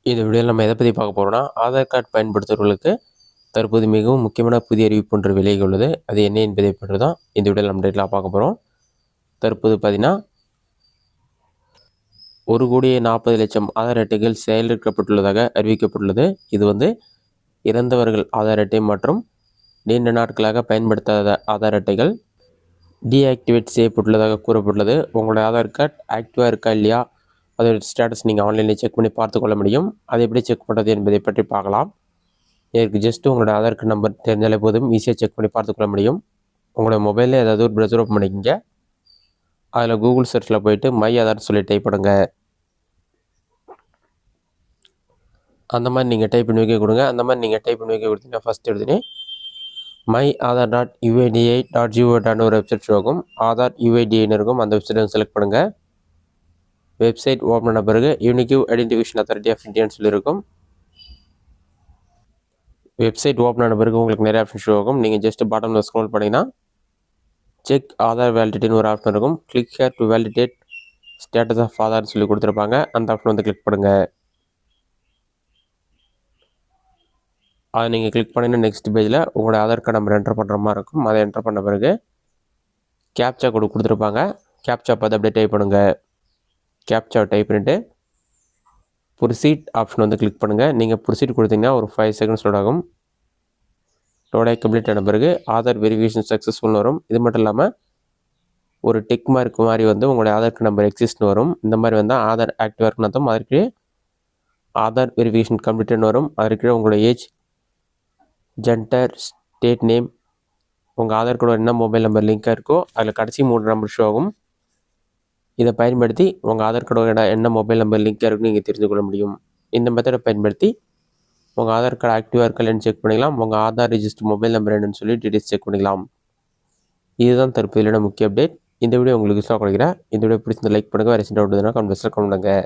இந்த வீடியோவில் நம்ம எதை பற்றி பார்க்க போகிறோம்னா, ஆதார் கார்டு பயன்படுத்துபவர்களுக்கு தற்போது மிகவும் முக்கியமான புதிய அறிவிப்பு ஒன்று விலகி உள்ளது. அது என்ன என்பதை பற்றி தான் இந்த வீடியோவில் நம்ம டீட்டெயிலாக பார்க்க போகிறோம். தற்போது பார்த்தீங்கன்னா 1,40,00,000 ஆதார் அட்டைகள் செயலிழக்கப்பட்டுள்ளதாக அறிவிக்கப்பட்டுள்ளது. இது இறந்தவர்கள் ஆதார் அட்டை மற்றும் நீண்ட நாட்களாக பயன்படுத்தாத ஆதார் அட்டைகள் டீஆக்டிவேட் செய்யப்பட்டுள்ளதாக கூறப்பட்டுள்ளது. உங்களுடைய ஆதார் கார்டு ஆக்டிவாக இருக்கா இல்லையா, அதோட ஸ்டேட்டஸ் நீங்கள் ஆன்லைனில் செக் பண்ணி பார்த்துக்கொள்ள முடியும். அதை எப்படி செக் பண்ணுறது என்பதை பற்றி பார்க்கலாம். இதற்கு ஜஸ்ட்டு உங்களோட ஆதார் கார்டு நம்பர் தெரிஞ்சாலே போதும், ஈஸியாக செக் பண்ணி பார்த்துக்கொள்ள முடியும். உங்களோட மொபைலில் ஏதாவது ஒரு ப்ரௌசர் ஓப்பன் பண்ணிக்கிங்க. அதில் கூகுள் சர்ச்சில் போயிட்டு மை ஆதார் சொல்லி டைப் பண்ணுங்க. அந்த மாதிரி நீங்கள் டைப் பண்ணி வைக்க கொடுங்க. அந்த மாதிரி நீங்கள் டைப் பண்ணி வைக்க கொடுத்தீங்கன்னா ஃபஸ்ட் எடுத்துகிட்டு myAadhar.uidi.gov.in ஒரு வெப்சைட் ஆகும். ஆதார் யுஐடின்னு இருக்கும். அந்த வெப்சைட்டை செலக்ட் பண்ணுங்கள். வெப்சைட் ஓப்பன் பண்ண பிறகு யூனிக் ஐடென்டிஃபிகேஷன் அத்தாரிட்டி ஆஃப் இந்தியான்னு சொல்லியிருக்கும். வெப்சைட் ஓப்பன் ஆன பிறகு உங்களுக்கு நிறைய ஆப்ஷன் ஷோ ஆகும். நீங்கள் ஜஸ்ட் பாட்டமில் ஸ்க்ரோல் பண்ணிங்கன்னா செக் ஆதார் வேலிடிட்டின்னு ஒரு ஆப்ஷன் இருக்கும். Click here to validate status of ஆதார்னு சொல்லி கொடுத்துருப்பாங்க. அந்த ஆப்ஷன் கிளிக் பண்ணுங்கள். அதை நீங்கள் கிளிக் பண்ணிங்கன்னா நெக்ஸ்ட் பேஜில் உங்களோட ஆதார் கார்டு நம்பர் என்டர் பண்ணுற மாதிரி இருக்கும். அதை என்டர் பண்ண பிறகு கேப்சா கோடு கொடுத்துருப்பாங்க. கேப்சா பார்த்து அப்படியே டைப் பண்ணுங்கள். கேப்சாவை டைப் பண்ணிவிட்டு ப்ரொசீட் ஆப்ஷன் கிளிக் பண்ணுங்கள். நீங்கள் ப்ரொசீட் கொடுத்தீங்கன்னா ஒரு 5 செகண்ட்ஸ் லோட் ஆகும். லோடாகி கம்ப்ளீட் ஆன பிறகு ஆதார் வெரிஃபிகேஷன் சக்ஸஸ்ஃபுல்னு வரும். இது மட்டும் இல்லாமல் ஒரு டிக் மார்க் மாதிரி உங்களுடைய ஆதார் கார்டு நம்பர் எக்ஸிஸ்ட்னு வரும். இந்த மாதிரி வந்தால் ஆதார் ஆக்டிவாக இருக்குன்னு அர்த்தம். அதற்கு ஆதார் வெரிஃபிகேஷன் கம்ப்ளீட்னு வரும். அதற்கு உங்களோட ஏஜ், ஜெண்டர், ஸ்டேட் நேம், உங்கள் ஆதார் கார்டோட என்ன மொபைல் நம்பர் லிங்காக இருக்கோ அதில் கடைசி 3 நம்பர் ஷோ ஆகும். இதை பயன்படுத்தி உங்கள் ஆதார் கார்டோட என்ன மொபைல் நம்பர் லிங்காக இருக்குன்னு நீங்கள் தெரிந்து கொள்ள முடியும். இந்த மெத்தடை பயன்படுத்தி உங்கள் ஆதார் கார்டு ஆக்டிவாக இருக்கா இல்லைன்னு செக் பண்ணிக்கலாம். உங்கள் ஆதார் ரிஜிஸ்டர் மொபைல் நம்பர் என்னன்னு சொல்லி டீட்டெயில்ஸ் செக் பண்ணிக்கலாம். இதுதான் தற்போதைய முக்கிய அப்டேட். இந்த வீடியோ உங்களுக்கு யூஸ்ஃபுல்லாக கொடுக்குறேன். இந்த வீடியோ பிடிச்சிருந்த லைக் பண்ணுங்கள். வேறு டவுட் இருந்தால் கமெண்ட் பாக்ஸில் கமெண்ட் பண்ணுங்கள்.